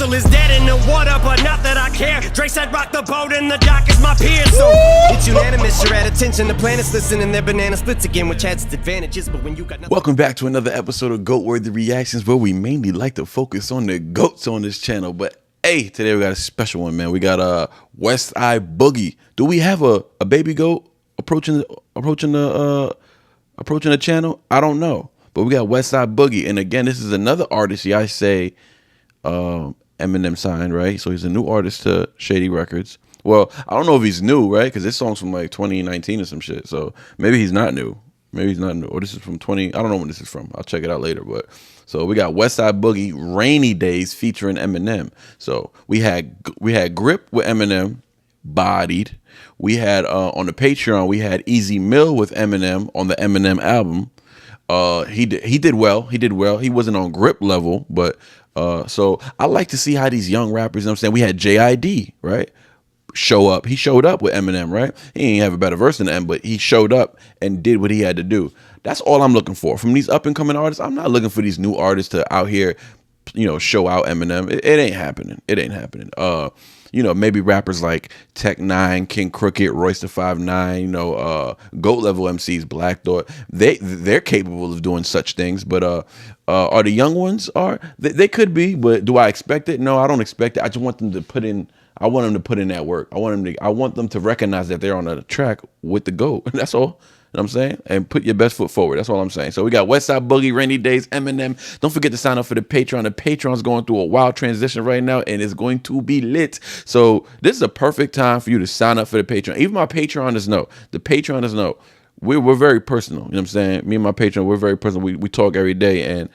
vessel is dead in the water, but not that I care. Dre said rock the boat and the dock is my peer. So it's unanimous, you're at attention. The planets listening, their banana splits again, which has its advantages. But when you got nothing. Welcome back to another episode of Goat Worthy Reactions, where we mainly like to focus on the goats on this channel. But hey, today we got a special one, man. We got Westside Boogie. Do we have a baby goat approaching the channel? I don't know. But we got Westside Boogie, and again, this is another artist. Yeah, I say Eminem signed, right? So he's a new artist to Shady Records. Well, I don't know if he's new, right? Because this song's from like 2019 or some shit. So maybe he's not new. Maybe he's not new. Or this is from 20. I don't know when this is from. I'll check it out later. But so we got Westside Boogie, Rainy Days featuring Eminem. So we had Grip with Eminem, Bodied. We had on the Patreon we had Easy Mill with Eminem on the Eminem album. He did well. He wasn't on Grip level, but so I like to see how these young rappers, you know what I'm saying? We had JID, right? Show up. He showed up with Eminem, right? He didn't have a better verse than M, but he showed up and did what he had to do. That's all I'm looking for from these up and coming artists. I'm not looking for these new artists to out here, you know, show out Eminem. It ain't happening. It ain't happening. You know, maybe rappers like Tech Nine, King Crooked, Royce the 5'9", you know, GOAT level MCs, Black Thought, they're capable of doing such things. But are the young ones? They could be, but do I expect it? No, I don't expect it. I just want them to put in. I want them to put in that work. I want them to recognize that they're on a track with the GOAT. That's all. You know what I'm saying? And put your best foot forward. That's all I'm saying. So we got Westside Boogie, Rainy Days, Eminem. Don't forget to sign up for the Patreon. The Patreon's going through a wild transition right now, and it's going to be lit. So this is a perfect time for you to sign up for the Patreon. Even my Patreoners know. The Patreoners know. We're very personal. You know what I'm saying? Me and my Patreon, we're very personal. We talk every day, and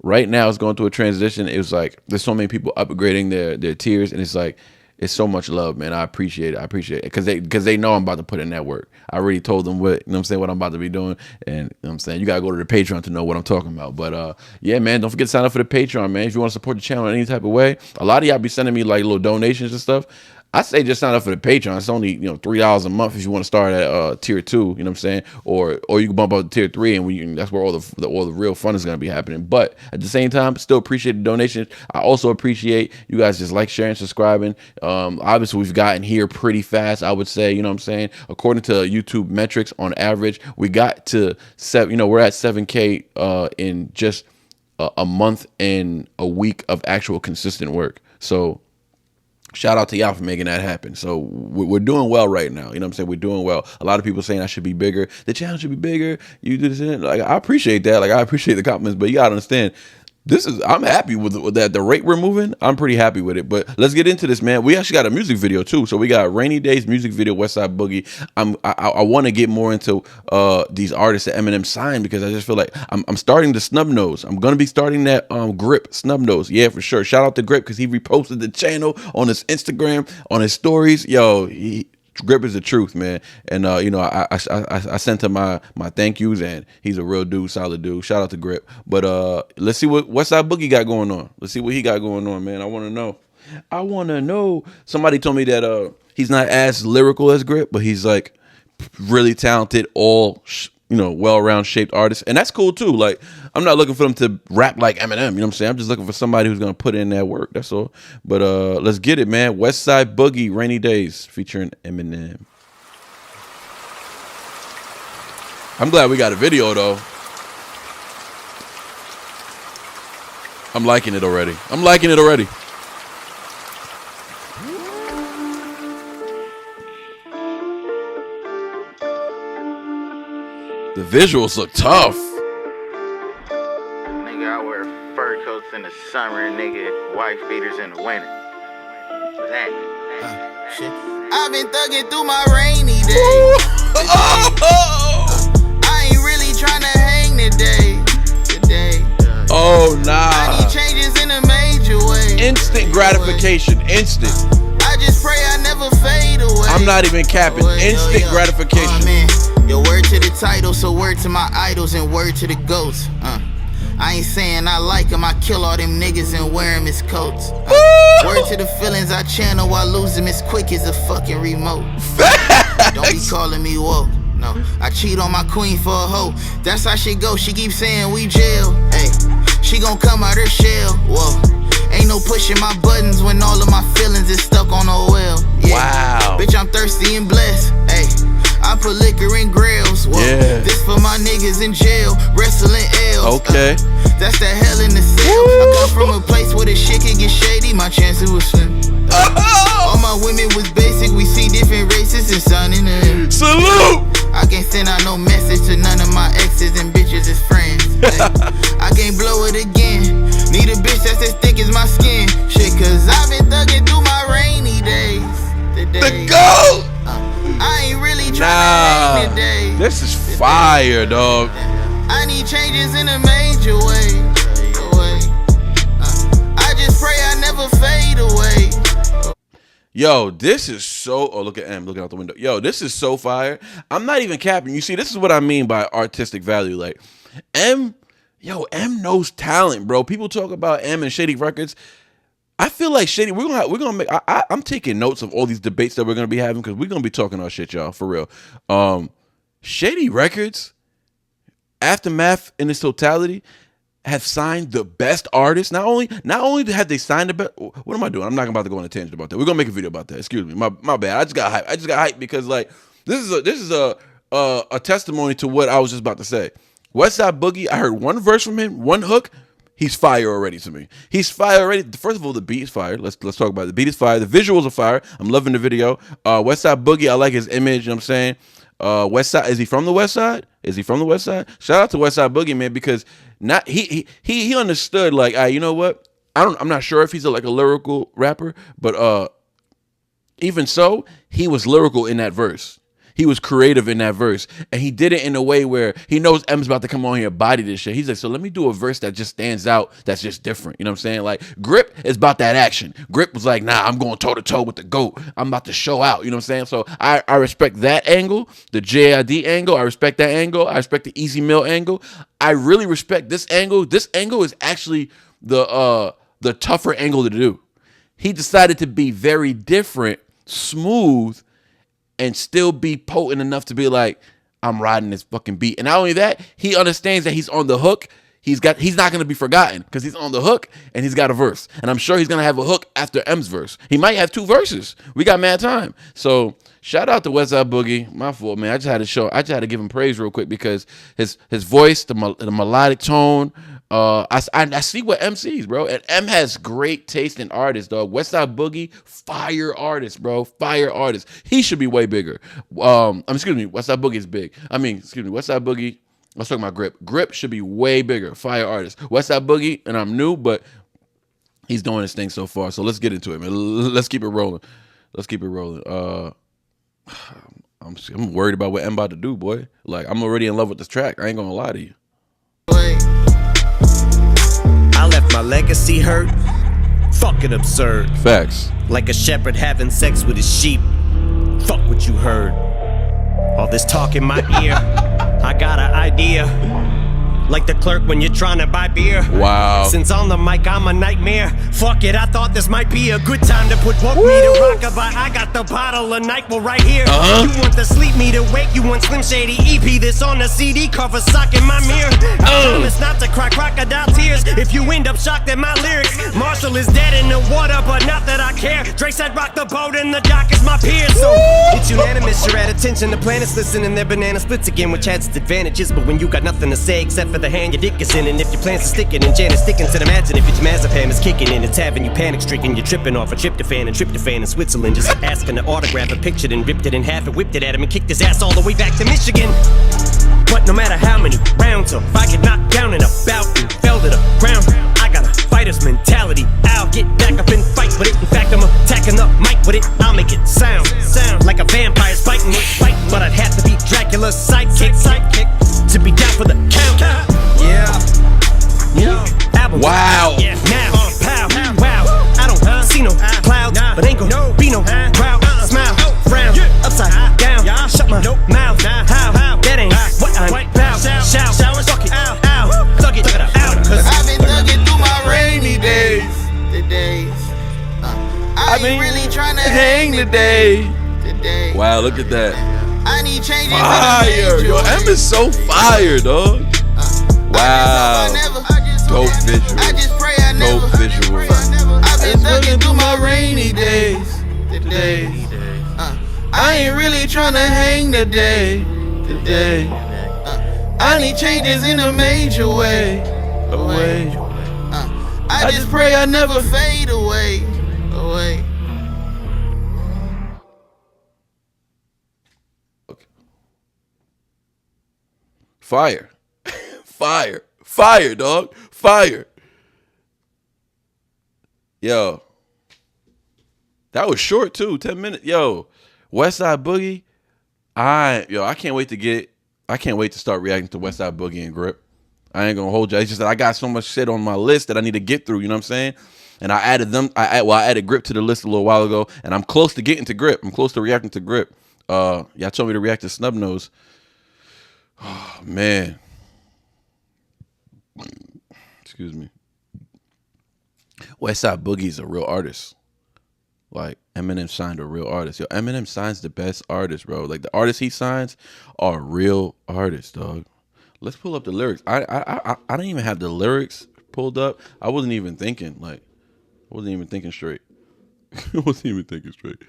right now it's going through a transition. It was like there's so many people upgrading their tiers, and it's like it's so much love, man. I appreciate it. I appreciate it because they know I'm about to put in that work. I already told them what, you know what I'm saying, what I'm about to be doing, and you know what I'm saying, you gotta go to the Patreon to know what I'm talking about. But yeah, man, don't forget to sign up for the Patreon, man. If you want to support the channel in any type of way, a lot of y'all be sending me like little donations and stuff. I say just sign up for the Patreon. It's only, you know, $3 a month if you want to start at tier 2, you know what I'm saying? Or you can bump up to tier 3, and that's where all the real fun is going to be happening. But at the same time, still appreciate the donations. I also appreciate you guys just like, sharing, subscribing. Obviously, we've gotten here pretty fast, I would say, you know what I'm saying? According to YouTube metrics, on average, we got to we're at 7K in just a month and a week of actual consistent work. So shout out to y'all for making that happen. So we're doing well right now. You know what I'm saying? We're doing well. A lot of people saying I should be bigger. The channel should be bigger. You do this. Like, I appreciate that. Like, I appreciate the compliments, but you gotta understand, I'm happy with that. The rate we're moving, I'm pretty happy with it. But let's get into this, man. We actually got a music video too. So we got Rainy Days music video, Westside Boogie. I want to get more into these artists that Eminem signed, because I just feel like I'm starting to snub nose. I'm gonna be starting that Grip snub nose. Yeah, for sure. Shout out to Grip because he reposted the channel on his Instagram, on his stories. Yo, Grip is the truth, man. And you know, I sent him my thank yous, and he's a real dude, solid dude. Shout out to Grip. But let's see what Westside Boogie got going on. Let's see what he got going on, man. I want to know. Somebody told me that he's not as lyrical as Grip, but he's like really talented, well-round shaped artist, and that's cool too. Like, I'm not looking for them to rap like Eminem, you know what I'm saying? I'm just looking for somebody who's gonna put in that work. That's all. But let's get it, man. Westside Boogie, Rainy Days featuring Eminem. I'm glad we got a video though. I'm liking it already. The visuals look tough. Nigga, I wear fur coats in the summer, nigga, wife beaters in the winter. What's that? Shit. I've been thugging through my rainy days. I ain't really trying to hang today. Oh, nah. I need changes in a major way. Instant gratification. Instant. I just pray I never fade away. I'm not even capping. Instant gratification. Oh, man. Yo, word to the title, so word to my idols and word to the goats. I ain't saying I like them, I kill all them niggas and wear them as coats. Word to the feelings I channel while losing as quick as a fucking remote. Don't be calling me woke. No, I cheat on my queen for a hoe. That's how she go, she keeps saying we jail. Hey, she gon' come out her shell. Whoa, ain't no pushing my buttons when all of my feelings is stuck on oil. Yeah. Wow. Bitch, I'm thirsty and blessed. Hey, I put liquor in grills. Whoa. Yeah. This for my niggas in jail, wrestling L's. Okay. That's that hell in the cell. I come from a place where the shit can get shady. My chances was slim. All my women was basic. We see different races and sun in them. Salute. I can't send out no message to none of my exes and bitches as friends. Hey, I can't blow it again. Need a bitch that's as thick as my skin. Shit, cause I've been thugging through my rainy days. The GOAT. I ain't really trying to hang today. This is fire, dog. I need changes in a major way. I just pray I never fade away. Yo, this is so. Oh, look at M looking out the window. Yo, this is so fire. I'm not even capping. You see, this is what I mean by artistic value. Like, M knows talent, bro. People talk about M and Shady Records. I feel like Shady. We're gonna make. I'm taking notes of all these debates that we're gonna be having because we're gonna be talking our shit, y'all, for real. Shady Records, Aftermath in its totality, have signed the best artists. Not only have they signed the best. What am I doing? I'm not about to go on a tangent about that. We're gonna make a video about that. Excuse me. My bad. I just got hyped because like this is a testimony to what I was just about to say. Westside Boogie. I heard one verse from him, one hook. He's fire already to me. He's fire already. First of all, the beat is fire. Let's talk about it. The beat is fire. The visuals are fire. I'm loving the video. Westside Boogie. I like his image. You know what I'm saying? Westside. Is he from the Westside? Shout out to Westside Boogie, man, because he understood like, you know what? I'm not sure if he's like a lyrical rapper, but even so, he was lyrical in that verse. He was creative in that verse, and he did it in a way where he knows M's about to come on here and body this shit. He's like, so let me do a verse that just stands out, that's just different. You know what I'm saying? Like, Grip is about that action. Grip was like, nah, I'm going toe-to-toe with the GOAT. I'm about to show out. You know what I'm saying? So I respect that angle, the JID angle. I respect that angle. I respect the Easy Mill angle. I really respect this angle. This angle is actually the tougher angle to do. He decided to be very different, smooth, and still be potent enough to be like, I'm riding this fucking beat. And not only that, he understands that he's on the hook. He's not going to be forgotten because he's on the hook and he's got a verse. And I'm sure he's going to have a hook after M's verse. He might have 2 verses. We got mad time. So shout out to Westside Boogie. My fault, man. I just had to give him praise real quick because his voice, the melodic tone, I see what M sees, bro. And M has great taste in artists, dog. Westside Boogie, fire artist, bro. Fire artist. He should be way bigger. Excuse me, Westside Boogie is big. Westside Boogie, let's talk about Grip. Grip should be way bigger. Fire artist. Westside Boogie, and I'm new, but he's doing his thing so far. So let's get into it, man. Let's keep it rolling. I'm worried about what M about to do, boy. Like, I'm already in love with this track. I ain't gonna lie to you. I left my legacy hurt, fucking absurd. Facts. Like a shepherd having sex with his sheep. Fuck what you heard. All this talk in my ear, I got an idea. Like the clerk when you're trying to buy beer. Wow. Since on the mic I'm a nightmare. Fuck it, I thought this might be a good time to put woke me to rockabye. I got the bottle of NyQuil right here. You want the sleep me to wake, you want Slim Shady EP. This on the CD cover sock in my mirror. I promise not to cry crocodile tears if you end up shocked at my lyrics. Marshall is dead in the water, but not that I care. Drake said rock the boat and the dock is my peer. So it's unanimous, you're at attention. The planets listening, their banana splits again, which has its advantages. But when you got nothing to say except for the hand your dick is in, and if your plans are sticking, and Janet's sticking to the imagine if your temazepam is kicking in, it's having you panic stricken. You're tripping off a tryptophan in Switzerland, just asking to autograph a picture, then ripped it in half and whipped it at him and kicked his ass all the way back to Michigan. But no matter how many rounds or if I get knocked down in a bout and fell to the ground, I got a fighter's mentality. I'll get back up and fight with it. In fact, I'm attacking the mic with it. I'll make it sound like a vampire's biting with fight. But I'd have to be Dracula's sidekick to be down for the count. Album. Wow. Now, pow, wow. I don't see no clouds, but ain't gon' be no crowd. Smile, frown, upside down. Shut my mouth. How? That ain't what I'm about. Shout, fuck it, ow, thug it out. Cause I've been thugging through my rainy days. I ain't really trying to hang today. Wow, look at that. I need changes. Fire. Yo, M is so fire, dog. Wow. Dope visual. I just pray I never. Dope visual. I've days. I ain't really tryna hang today. I need changes in a major way. I just pray I never fade away. Fire. Fire, dog. Fire. Yo. That was short too, 10 minutes. Yo, Westside Boogie. I can't wait to start reacting to Westside Boogie and Grip. I ain't gonna hold you. It's just that I got so much shit on my list that I need to get through, you know what I'm saying? And I added Grip to the list a little while ago, and I'm close to getting to Grip. I'm close to reacting to Grip. Y'all told me to react to Snub Nose. Oh, man. Excuse me. Westside Boogie's a real artist. Like, Eminem signed a real artist. Yo, Eminem signs the best artists, bro. Like, the artists he signs are real artists, dog. Let's pull up the lyrics. I didn't even have the lyrics pulled up. I wasn't even thinking straight. I wasn't even thinking straight.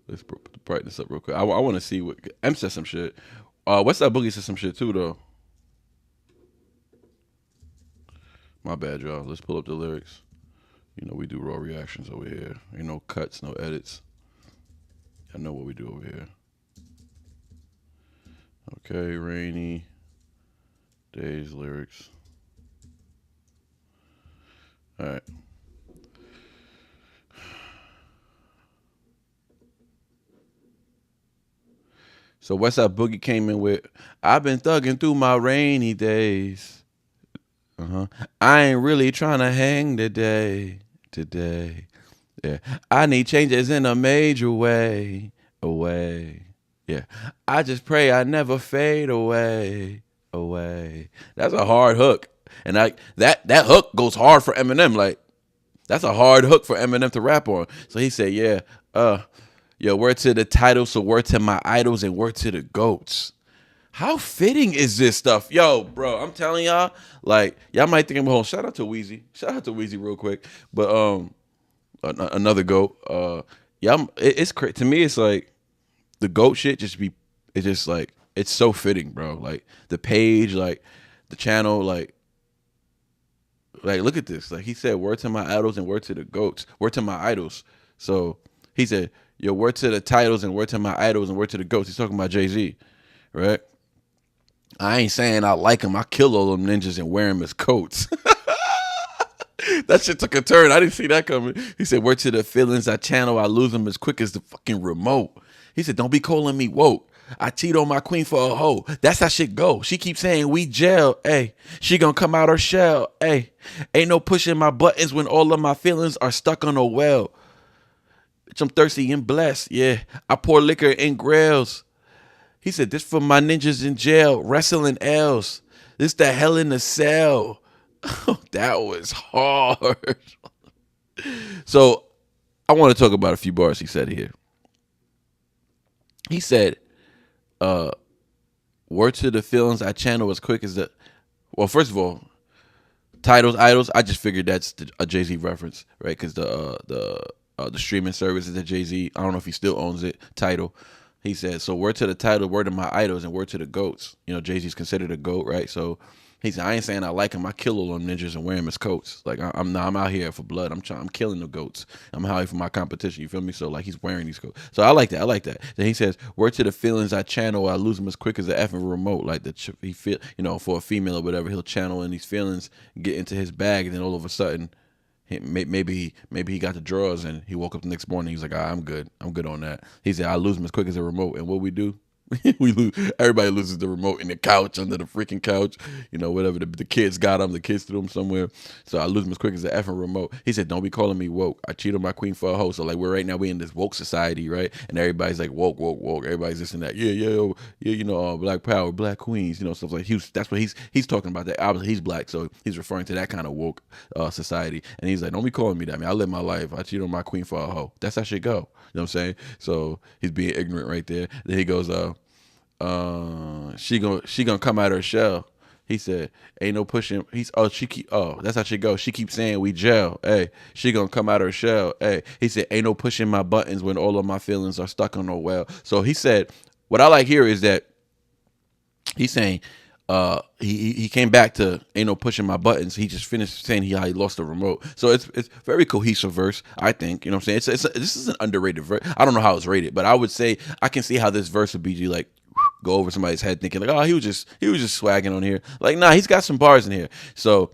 Let's put the brightness up real quick. I want to see what M said some shit. Westside Boogie said some shit too, though. My bad, y'all. Let's pull up the lyrics. You know, we do raw reactions over here. Ain't no cuts, no edits. I know what we do over here. Okay, Rainy Days lyrics. All right. So Westside Boogie came in with, I've been thugging through my rainy days. I ain't really trying to hang today. Yeah. I need changes in a major way. Yeah. I just pray I never fade away. That's a hard hook. And that hook goes hard for Eminem. Like, that's a hard hook for Eminem to rap on. So he said, yeah, yo, word to the title, so word to my idols and word to the GOATs. How fitting is this stuff? Yo, bro, I'm telling y'all, like, y'all might think I'm whole. Shout out to Weezy. Shout out to Weezy real quick. But another GOAT. Yeah, it's crazy. To me, it's like the GOAT shit it's just like, it's so fitting, bro. Like the page, like the channel, like look at this. Like he said, word to my idols and word to the GOATs. Word to my idols. So he said, yo, word to the titles and word to my idols and word to the GOATs. He's talking about Jay-Z, right? I ain't saying I like him. I kill all them ninjas and wear him as coats. That shit took a turn. I didn't see that coming. He said, word to the feelings I channel. I lose them as quick as the fucking remote. He said, don't be calling me woke. I cheat on my queen for a hoe. That's how shit go. She keeps saying we jail. Ayy, she gonna come out her shell. Ayy, ain't no pushing my buttons when all of my feelings are stuck on a well. Bitch, I'm thirsty and blessed. Yeah, I pour liquor in grails. He said, this for my ninjas in jail, wrestling L's. This the hell in the cell. That was hard. So I want to talk about a few bars he said here. He said, word to the feelings I channel as quick as the... Well, first of all, titles, idols, I just figured that's a Jay-Z reference, right? Because the streaming service is a Jay-Z. I don't know if he still owns it. Title. He said, so word to the title, word to my idols, and word to the GOATs. You know, Jay-Z's considered a GOAT, right? So he said, I ain't saying I like him. I kill all them ninjas and wear him as coats. Like, I'm out here for blood. I'm killing the GOATs. I'm out here for my competition. You feel me? So, like, he's wearing these coats. So I like that. Then he says, word to the feelings I channel. I lose them as quick as the effing remote. Like, he feel, you know, for a female or whatever, he'll channel in these feelings, get into his bag, and then all of a sudden, maybe he got the drawers and he woke up the next morning. He's like, I'm good on that. He said, I lose them as quick as a remote. And what we do, we lose. Everybody loses the remote in the couch, under the freaking couch, you know, whatever. The kids got them, the kids threw them somewhere. So I lose them as quick as the effing remote. He said, don't be calling me woke. I cheat on my queen for a hoe. So like right now we in this woke society, right? And everybody's like woke. Everybody's this and that. Yeah, you know, black power, black queens, you know, stuff like that's what he's talking about. That obviously he's black, so he's referring to that kind of woke society. And he's like, don't be calling me that. I mean, I live my life. I cheat on my queen for a hoe. That's how shit go. You know what I'm saying? So he's being ignorant right there. Then he goes, she gonna come out her shell. He said, "Ain't no pushing." That's how she goes. She keeps saying we gel. Hey, she gonna come out her shell. Hey, he said, "Ain't no pushing my buttons when all of my feelings are stuck on a well." So he said, what I like here is that he's saying, he came back to "Ain't no pushing my buttons." He just finished saying how he lost the remote. So it's very cohesive verse, I think. You know what I'm saying? This is an underrated verse. I don't know how it's rated, but I would say I can see how this verse would be like go over somebody's head thinking like, oh, he was just swagging on here. Like, nah, he's got some bars in here. So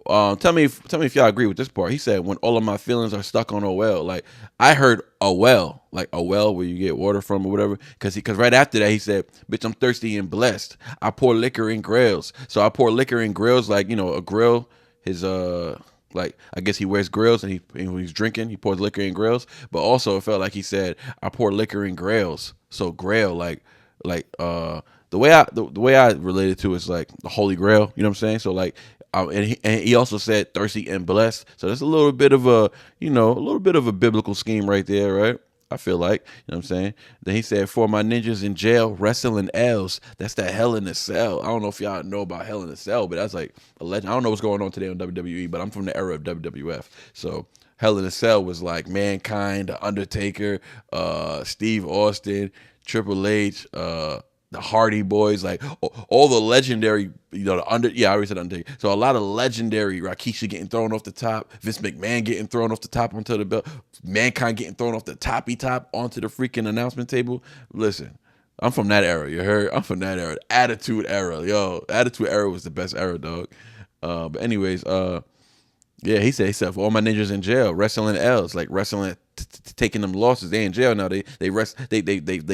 tell me if y'all agree with this part. He said, when all of my feelings are stuck on a well. Like, I heard a well, like a well where you get water from or whatever. Because right after that, he said, bitch, I'm thirsty and blessed. I pour liquor in grills. So I pour liquor in grills, like, you know, a grill, his, like, I guess he wears grills and when he's drinking, he pours liquor in grills. But also it felt like he said, I pour liquor in grails. So grail, like the way I related to it is like the Holy Grail, you know what I'm saying? So like, and he also said thirsty and blessed. So that's a little bit of a biblical scheme right there, right? I feel like, you know what I'm saying? Then he said, for my ninjas in jail, wrestling L's. That's that Hell in a Cell. I don't know if y'all know about Hell in a Cell, but that's like a legend. I don't know what's going on today on WWE, but I'm from the era of WWF. So Hell in a Cell was like Mankind, The Undertaker, Steve Austin, Triple H, the Hardy Boys, like all the legendary, you know, I already said Undertaker. So a lot of legendary, Rikishi getting thrown off the top, Vince McMahon getting thrown off the top onto the belt, Mankind getting thrown off the toppy top onto the freaking announcement table. Listen, I'm from that era, you heard? I'm from that era. Attitude era, yo. Attitude era was the best era, dog. But anyways, yeah, he said for all my ninjas in jail, wrestling L's, like wrestling, taking them losses. They in jail now. They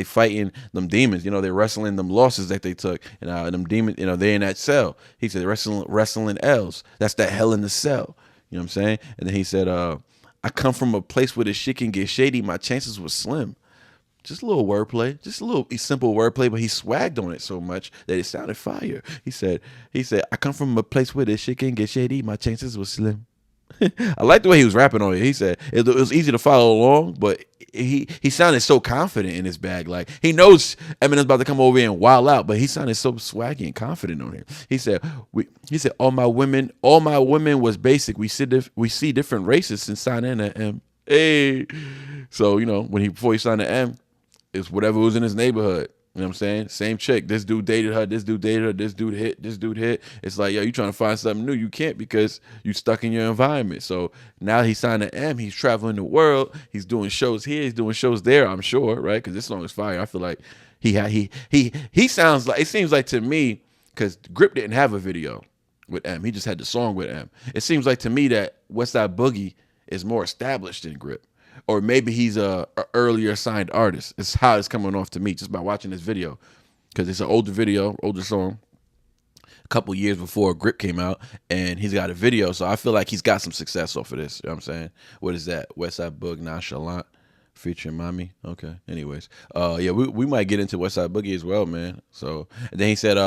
fighting them demons. You know, they wrestling them losses that they took, and them demons. You know, they in that cell. He said wrestling L's. That's that Hell in the Cell. You know what I'm saying? And then he said, I come from a place where the shit can get shady. My chances were slim. Just a little wordplay, just a little simple wordplay, but he swagged on it so much that it sounded fire. He said, I come from a place where this shit can get shady. My chances were slim. I like the way he was rapping on it. He said it was easy to follow along, but he sounded so confident in his bag. Like he knows Eminem's about to come over here and wild out, but he sounded so swaggy and confident on here. He said all my women was basic. We see different races since signing an M. Hey, so you know before he signed an M, it's whatever was in his neighborhood. You know what I'm saying? Same chick. This dude dated her. This dude dated her. This dude hit. It's like, yo, you trying to find something new. You can't because you stuck in your environment. So now he signed an M. He's traveling the world. He's doing shows here. He's doing shows there, I'm sure, right? Because this song is fire. I feel like he sounds like, it seems like to me, because Grip didn't have a video with M. He just had the song with M. It seems like to me that Westside Boogie is more established than Grip. Or maybe he's a earlier signed artist. It's how it's coming off to me just by watching this video. Because it's an older song, a couple years before Grip came out, and he's got a video. So I feel like he's got some success off of this. You know what I'm saying? What is that? Westside Boog Nonchalant featuring Mommy. Okay. Anyways, yeah, we might get into Westside Boogie as well, man. So and then he said,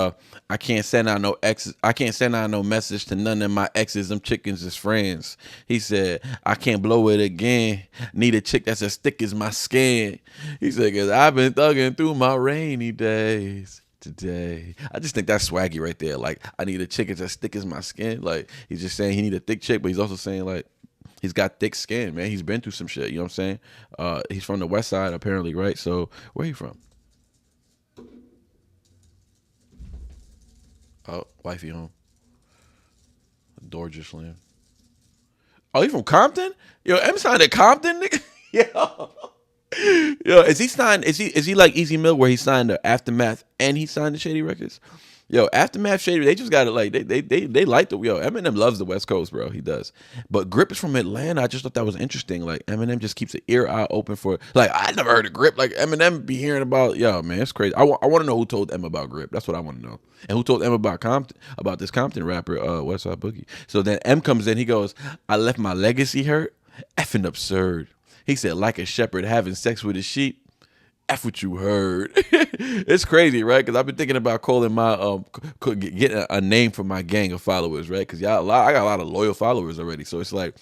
I can't send out no exes. I can't send out no message to none of my exes. Them chickens is friends. He said, I can't blow it again. Need a chick that's as thick as my skin. He said, cause I've been thugging through my rainy days today. I just think that's swaggy right there. Like, I need a chick that's as thick as my skin. Like, he's just saying he need a thick chick, but he's also saying like, he's got thick skin, man. He's been through some shit, you know what I'm saying? He's from the West Side, apparently, right? So, where he from? Oh, wifey home. Door just slammed. Oh, he from Compton? Yo, M signed at Compton, nigga? Yo, is he like Easy Mill where he signed the Aftermath and he signed the Shady Records? Yo, Aftermath Shady, they just got it like they like the Eminem loves the West Coast, bro. He does. But Grip is from Atlanta. I just thought that was interesting. Like Eminem just keeps an eye open for like I never heard of Grip. Like Eminem be hearing about man, it's crazy. I want to know who told M about Grip. That's what I want to know. And who told M about Compton, about this Compton rapper, Westside Boogie. So then M comes in, he goes, I left my legacy hurt. Effing absurd. He said, like a shepherd having sex with his sheep. F what you heard. It's crazy, right? Because I've been thinking about calling my getting a name for my gang of followers, right? Because I got a lot of loyal followers already. So it's like,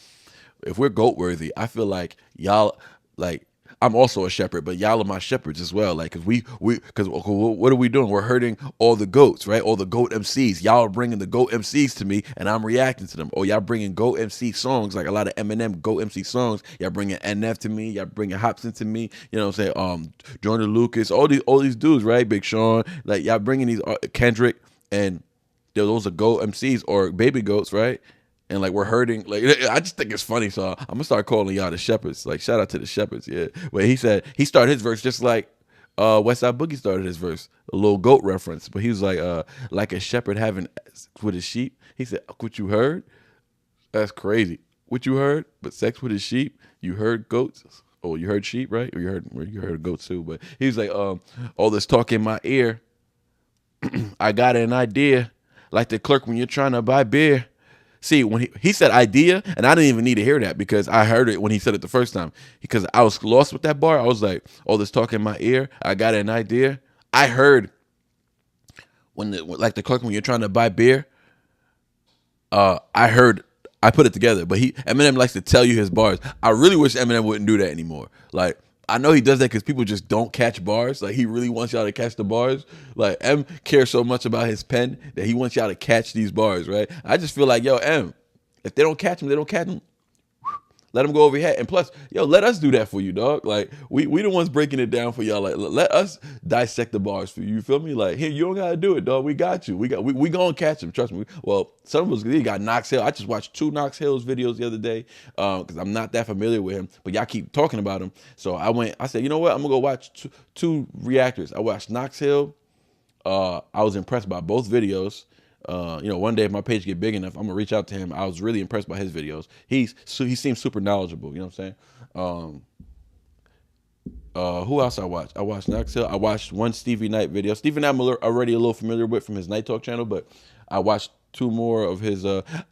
if we're GOAT worthy, I feel like y'all like I'm also a shepherd, but y'all are my shepherds as well. Like, cause cause what are we doing? We're hurting all the goats, right? All the goat MCs. Y'all are bringing the goat MCs to me, and I'm reacting to them. Or y'all bringing goat MC songs, like a lot of Eminem goat MC songs. Y'all bringing NF to me. Y'all bringing Hopsin to me. You know what I'm saying? Jordan Lucas, all these dudes, right? Big Sean, like y'all bringing these Kendrick, and those are goat MCs or baby goats, right? And like we're hurting, like I just think it's funny, so I'm gonna start calling y'all the shepherds. Like shout out to the shepherds, yeah. But he said he started his verse just like Westside Boogie started his verse, a little goat reference. But he was like a shepherd having sex with his sheep. He said, "What you heard? That's crazy. What you heard? But sex with his sheep. You heard goats." Oh, you heard sheep, right? Or you heard goats too. But he was like, all this talk in my ear. I got an idea, like the clerk when you're trying to buy beer. See, when he said idea, and I didn't even need to hear that because I heard it when he said it the first time. Because I was lost with that bar. I was like, all this talk in my ear. I got an idea. I heard like the clerk when you're trying to buy beer. I put it together, but Eminem likes to tell you his bars. I really wish Eminem wouldn't do that anymore. Like, I know he does that because people just don't catch bars. Like, he really wants y'all to catch the bars. Like, M cares so much about his pen that he wants y'all to catch these bars, right? I just feel like, yo, M, if they don't catch them, they don't catch them. Let them go over your head. And plus, yo, let us do that for you, dog. Like, we the ones breaking it down for y'all. Like, let us dissect the bars for you. You feel me? Like, here, you don't gotta do it, dog. We got you. We gonna catch them. Trust me. Well, some of us, they got Knox Hill. I just watched 2 Knox Hill's videos the other day because I'm not that familiar with him. But y'all keep talking about him. So I said, you know what? I'm gonna go watch two reactors. I watched Knox Hill. I was impressed by both videos. One day if my page get big enough, I'm gonna reach out to him. I was really impressed by his videos. He seems super knowledgeable. You know what I'm saying? Who else I watched? I watched Knox Hill. I watched one Stevie Knight video. Stevie Knight I'm already a little familiar with from his Night Talk channel, but I watched 2 more of his.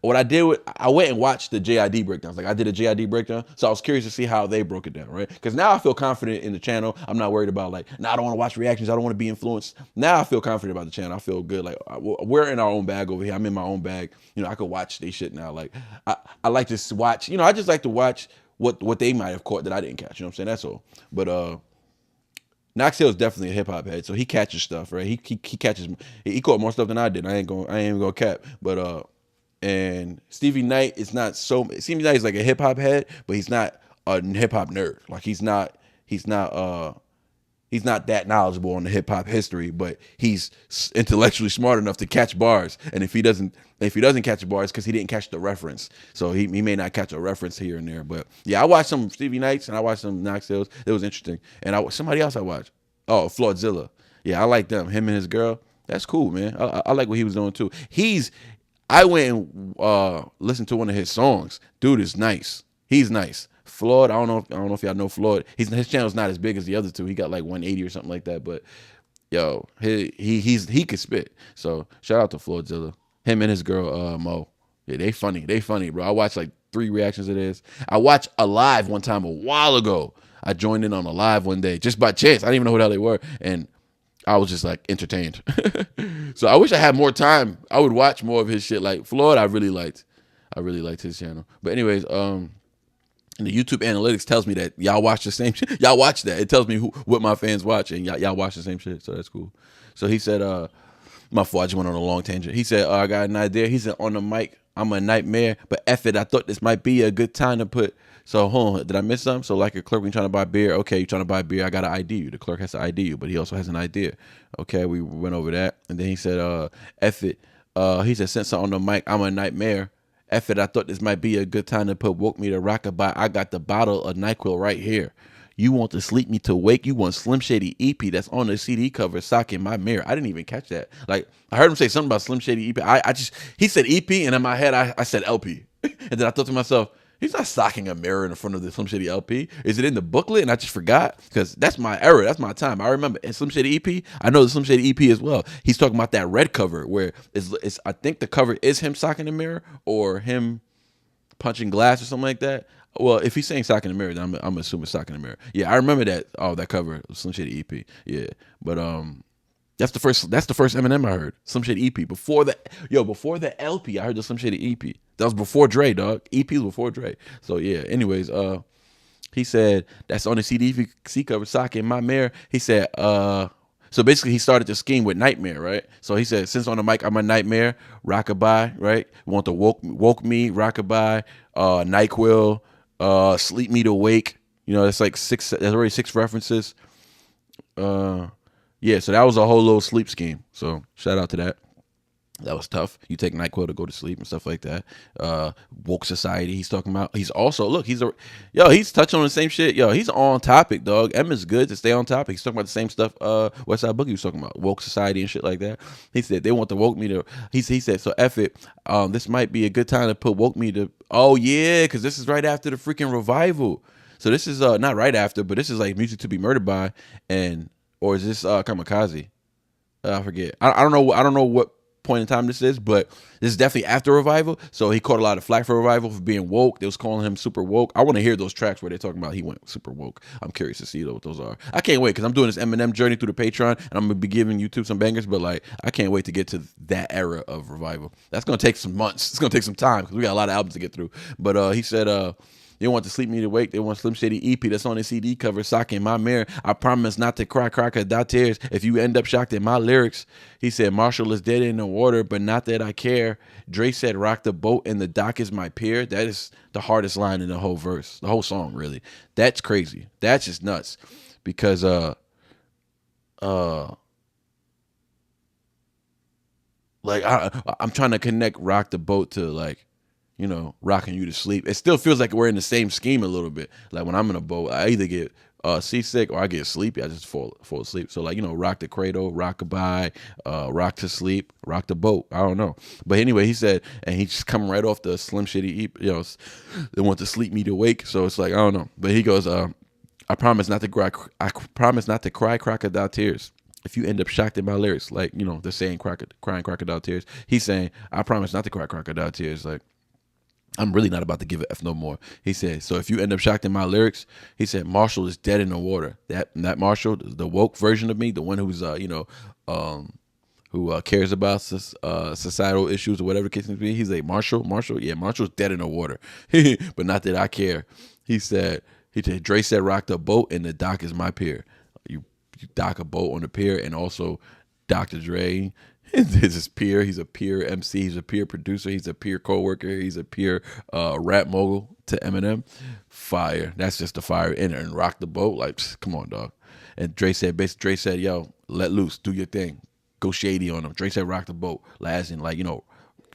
What I did, I went and watched the JID breakdowns. Like I did a JID breakdown, so I was curious to see how they broke it down, right? Because now I feel confident in the channel. I'm not worried about like, I don't want to watch reactions. I don't want to be influenced. Now I feel confident about the channel. I feel good. Like we're in our own bag over here. I'm in my own bag. I could watch they shit now. Like I like to watch. I just like to watch what they might have caught that I didn't catch. You know what I'm saying? That's all. But Knox Hill is definitely a hip hop head, so he catches stuff, right? He catches. He caught more stuff than I did. I ain't gonna cap. But and Stevie Knight is not so. Stevie Knight is like a hip hop head, but he's not a hip hop nerd. Like he's not that knowledgeable on the hip hop history, but he's intellectually smart enough to catch bars. And if he doesn't catch bars, because he didn't catch the reference, so he may not catch a reference here and there. But yeah, I watched some Stevie Knights and I watched some Knox Hills. It was interesting. And somebody else I watched. Oh, Flodzilla. Yeah, I like them. Him and his girl. That's cool, man. I like what he was doing too. I went and listened to one of his songs. Dude is nice. He's nice. Floyd, I don't know if y'all know Floyd. His channel's not as big as the other 2. He got like 180 or something like that. But yo, he could spit. So shout out to Floydzilla. Him and his girl Mo. Yeah, they funny, bro. I watched like 3 reactions of this. I watched a live one time a while ago. I joined in on a live one day just by chance. I didn't even know who the hell they were, and I was just like entertained. So I wish I had more time. I would watch more of his shit. Like Floyd, I really liked his channel. But anyways, and the YouTube analytics tells me that y'all watch the same shit. Y'all watch that. It tells me what my fans watch, and y'all watch the same shit. So that's cool. So he said, my fault, I just went on a long tangent. He said, I got an idea. He said, on the mic, I'm a nightmare, but F it, I thought this might be a good time to put. So hold on, did I miss something? So like a clerk, when you're trying to buy beer, okay, you're trying to buy beer, I got to ID you. The clerk has to ID you, but he also has an idea. Okay, we went over that. And then he said, F it. He said, since I'm on the mic, I'm a nightmare. F it, I thought this might be a good time to put woke me to rockabye. I got the bottle of NyQuil right here. You want to sleep me to wake? You want Slim Shady EP that's on the CD cover, sock in my mirror. I didn't even catch that. Like, I heard him say something about Slim Shady EP. He said EP, and in my head, I said LP. And then I thought to myself, he's not socking a mirror in front of the Slim Shady LP. Is it in the booklet? And I just forgot, because that's my era. That's my time. I remember. And Slim Shady EP, I know the Slim Shady EP as well. He's talking about that red cover where it's I think the cover is him socking a mirror or him punching glass or something like that. Well, if he's saying sock in the mirror, then I'm assuming sock in the mirror. Yeah, I remember that. Oh, that cover, Slim Shady EP. Yeah, but that's the first Eminem I heard. Slim Shady EP before the LP. I heard the Slim Shady EP. That was before Dre, dog. EP was before Dre. So yeah. Anyways, He said, that's on the CD cover, Sock in my mirror. He said, so basically he started the scheme with Nightmare, right? So he said, since on the mic, I'm a nightmare, rockabye, right? Want to woke me, rockabye, NyQuil, sleep me to wake. You know, that's like there's already 6 references. Yeah, so that was a whole little sleep scheme. So shout out to that. That was tough. You take NyQuil to go to sleep and stuff like that. Woke society. He's talking about. He's also he's touching on the same shit. Yo, he's on topic, dog. Emma's good to stay on topic. He's talking about the same stuff. Westside Boogie was talking about woke society and shit like that. He said they want to woke me to. He said so. F it. This might be a good time to put woke me to. Oh yeah, because this is right after the freaking revival. So this is not right after, but this is like music to be murdered by, or is this Kamikaze? I forget. I don't know. I don't know what point in time this is, but this is definitely after revival. So he caught a lot of flack for revival for being woke. They was calling him super woke. I want to hear those tracks where they're talking about he went super woke. I'm curious to see what those are. I can't wait because I'm doing this Eminem journey through the Patreon, and I'm gonna be giving YouTube some bangers. But like, I can't wait to get to that era of revival. That's gonna take some months. It's gonna take some time because we got a lot of albums to get through. But he said, they want to sleep me to wake. They want Slim Shady EP that's on the CD cover, Sock in my mirror. I promise not to cry crocodile tears if you end up shocked at my lyrics. He said, Marshall is dead in the water, but not that I care. Dre said, rock the boat and the dock is my peer. That is the hardest line in the whole verse, the whole song, really. That's crazy. That's just nuts. Because like I'm trying to connect rock the boat to like, you know, rocking you to sleep. It still feels like we're in the same scheme a little bit. Like when I'm in a boat, I either get seasick or I get sleepy. I just fall asleep. So like, you know, rock the cradle, rockabye, rock to sleep, rock the boat. I don't know. But anyway, he said, and he's just coming right off the Slim Shady, you know, they want to sleep me to wake. So it's like, I don't know. But he goes, I promise not to cry. I promise not to cry crocodile tears if you end up shocked at my lyrics. Like, you know, they're saying crying crocodile tears. He's saying, I promise not to cry crocodile tears. Like, I'm really not about to give a F no more. He said, so if you end up shocked in my lyrics, he said, Marshall is dead in the water. That Marshall, the woke version of me, the one who's, who cares about societal issues or whatever the case may be. He's like, Marshall, yeah, Marshall's dead in the water. But not that I care. He said, Dre said, rock the boat and the dock is my peer. You dock a boat on the pier, and also Dr. Dre is his peer. He's a peer MC. He's a peer producer. He's a peer co-worker. He's a peer rap mogul to Eminem. Fire. That's just the fire in it. And rock the boat. Like, come on, dog. And Dre said, yo, let loose. Do your thing. Go shady on him. Dre said, rock the boat. Last and like, you know,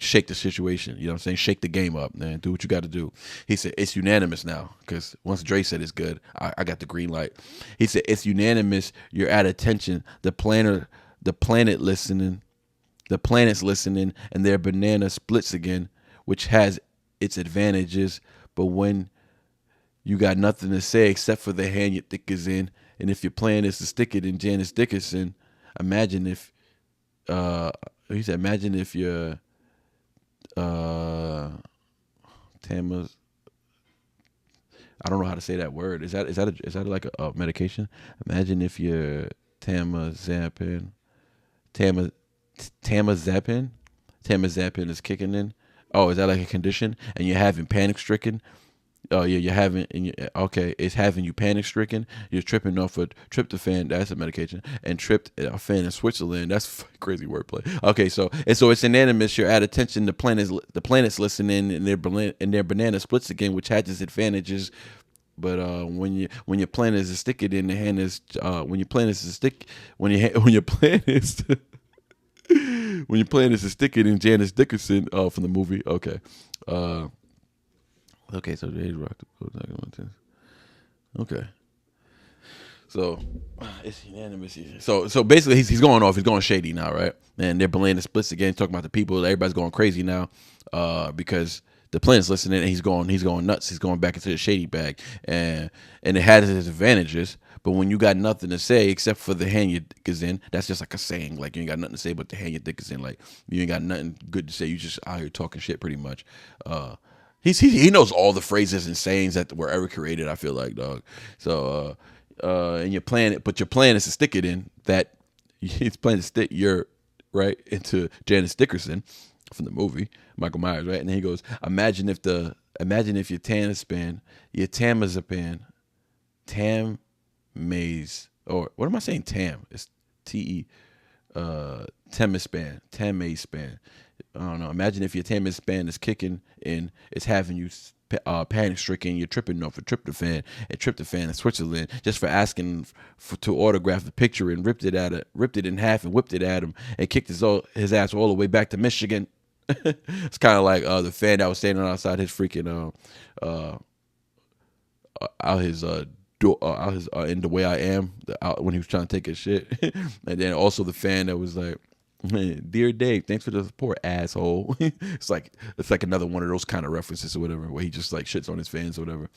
shake the situation. You know what I'm saying? Shake the game up, man. Do what you got to do. He said, it's unanimous now. Because once Dre said it's good, I got the green light. He said, it's unanimous. You're at attention. The planet's listening, and their banana splits again, which has its advantages. But when you got nothing to say except for the hand your thick is in, and if your plan is to stick it in Janice Dickinson, imagine if you're Tama's. I don't know how to say that word. Is that like a medication? Imagine if you're Tamazepam is kicking in. Oh, is that like a condition? And you're having panic stricken. Oh yeah, you're having it's having you panic stricken. You're tripping off a tryptophan. That's a medication. And tripped a fan in Switzerland. That's crazy wordplay. Okay, so it's unanimous. You're at attention. The planet's listening, and their banana splits again, which has its advantages. But when your plan is to stick it in the hand is when your plan is to stick to stick it in Janice Dickinson from the movie. Okay. Okay, so they rock the boat. Okay. So it's unanimous. So basically he's going off. He's going shady now, right? And they're belaying the splits again, talking about the people. Everybody's going crazy now because the planet's listening, and he's going nuts. He's going back into the shady bag, and it has its advantages. But when you got nothing to say except for the hand your dick is in, that's just like a saying. Like, you ain't got nothing to say but the hand your dick is in. Like, you ain't got nothing good to say. You just out here talking shit, pretty much. He knows all the phrases and sayings that were ever created, I feel like, dog. So and your plan is to stick it in that. He's planning to stick your right into Janice Dickinson from the movie Michael Myers, right? And then he goes, imagine if your Tamazepam Tam Maze, or what am I saying? Tam. It's Te. Temispan. Tam Maze span. I don't know. Imagine if your Tamis span is kicking and it's having you panic stricken. You're tripping off a tryptophan in Switzerland just for asking to autograph the picture, and ripped it in half and whipped it at him and kicked his ass all the way back to Michigan. It's kind of like the fan that was standing outside his freaking out his door, in the way I am when he was trying to take his shit, and then also the fan that was like, "Dear Dave, thanks for the support, asshole." It's like another one of those kind of references or whatever, where he just like shits on his fans or whatever.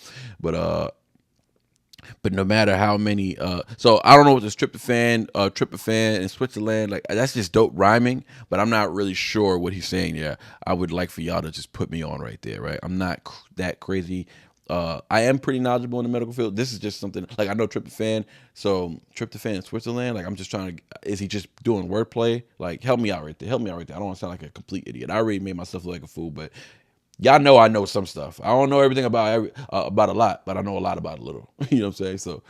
But no matter how many, so I don't know what this tryptophan in Switzerland, like that's just dope rhyming, but I'm not really sure what he's saying. Yeah, I would like for y'all to just put me on right there, right? I'm not that crazy. I am pretty knowledgeable in the medical field. This is just something like I know tryptophan. So tryptophan in Switzerland, like I'm just trying to, is he just doing wordplay? Like help me out right there. I don't want to sound like a complete idiot. I already made myself look like a fool, but y'all know I know some stuff. I don't know everything about a lot, but I know a lot about a little. You know what I'm saying? So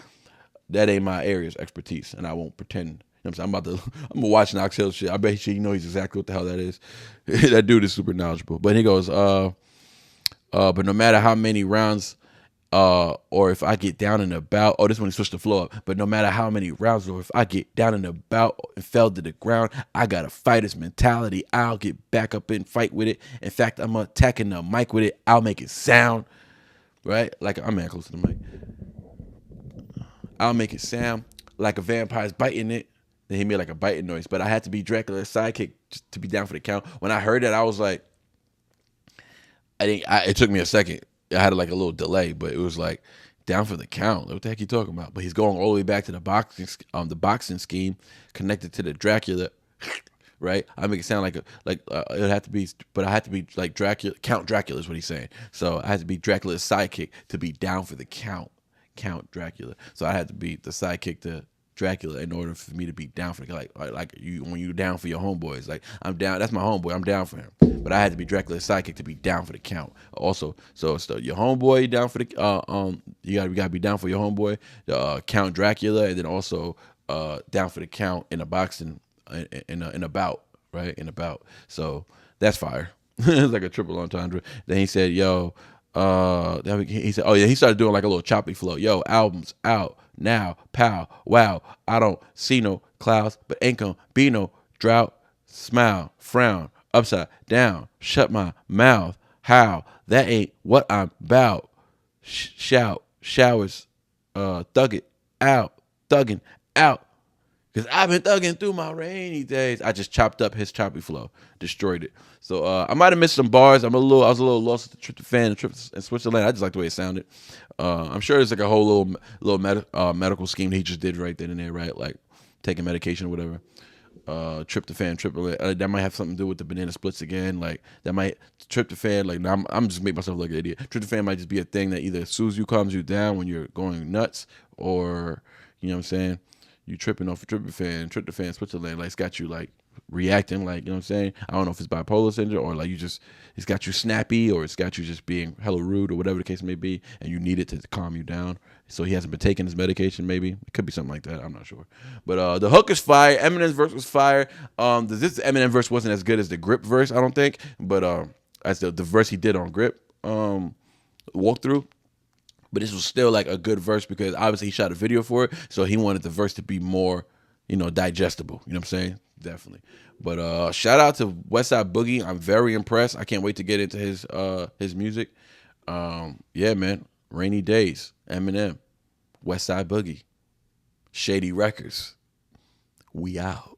that ain't my area's expertise, and I won't pretend. You know what I'm saying? I'm gonna watch Knox Hill shit. I bet he's exactly what the hell that is. That dude is super knowledgeable. But he goes, but no matter how many rounds, or if I get down and about, this when he switched the flow up. But no matter how many rounds, or if I get down and about and fell to the ground, I got a fighter's mentality. I'll get back up and fight with it. In fact, I'm attacking the mic with it. I'll make it sound, right? Like I'm man close to the mic. I'll make it sound like a vampire's biting it. Then he made like a biting noise. But I had to be Dracula's sidekick just to be down for the count. When I heard that, I was like, it took me a second. I had like a little delay, but it was like down for the count. What the heck you talking about? But he's going all the way back to the boxing scheme connected to the Dracula, right? I make it sound like it had to be, but I had to be like Dracula. Count Dracula is what he's saying. So I had to be Dracula's sidekick to be down for the count. Count Dracula. So I had to be the sidekick to Dracula in order for me to be down for like you when you down for your homeboys. Like I'm down. That's my homeboy. I'm down for him. But I had to be Dracula's sidekick to be down for the count. Also, so your homeboy down for the you gotta be down for your homeboy, Count Dracula, and then also down for the count in a boxing in a bout, right? In a bout. So that's fire. It's like a triple entendre. Then he said, "Yo." He said, "Oh yeah." He started doing like a little choppy flow. "Yo, albums out now, pow, wow. I don't see no clouds, but ain't gonna be no drought. Smile, frown, upside down. Shut my mouth. How? That ain't what I'm about. Shout, showers, thugging out. Cause I've been thugging through my rainy days." I just chopped up his choppy flow, destroyed it. So I might have missed some bars. I was a little lost at the tryptophan in Switzerland. I just like the way it sounded. I'm sure it's like a whole little medical scheme he just did right then and there, right? Like taking medication or whatever. Tryptophan, triplet. That might have something to do with the banana splits again. Like that might tryptophan. Like now I'm just making myself look like an idiot. Tryptophan might just be a thing that either soothes you, calms you down when you're going nuts, or you know what I'm saying. You tripping off a tryptophan, Switzerland, like it's got you like reacting, like, you know what I'm saying? I don't know if it's bipolar syndrome or like it's got you snappy, or it's got you just being hella rude, or whatever the case may be, and you need it to calm you down. So he hasn't been taking his medication, maybe. It could be something like that. I'm not sure. But the hook is fire. Eminem's verse was fire. This Eminem verse wasn't as good as the Grip verse, I don't think. But as the verse he did on Grip walkthrough. But this was still like a good verse because obviously he shot a video for it, so he wanted the verse to be more, digestible. You know what I'm saying? Definitely. But shout out to Westside Boogie. I'm very impressed. I can't wait to get into his music. Yeah, man. Rainy Days, Eminem, Westside Boogie, Shady Records. We out.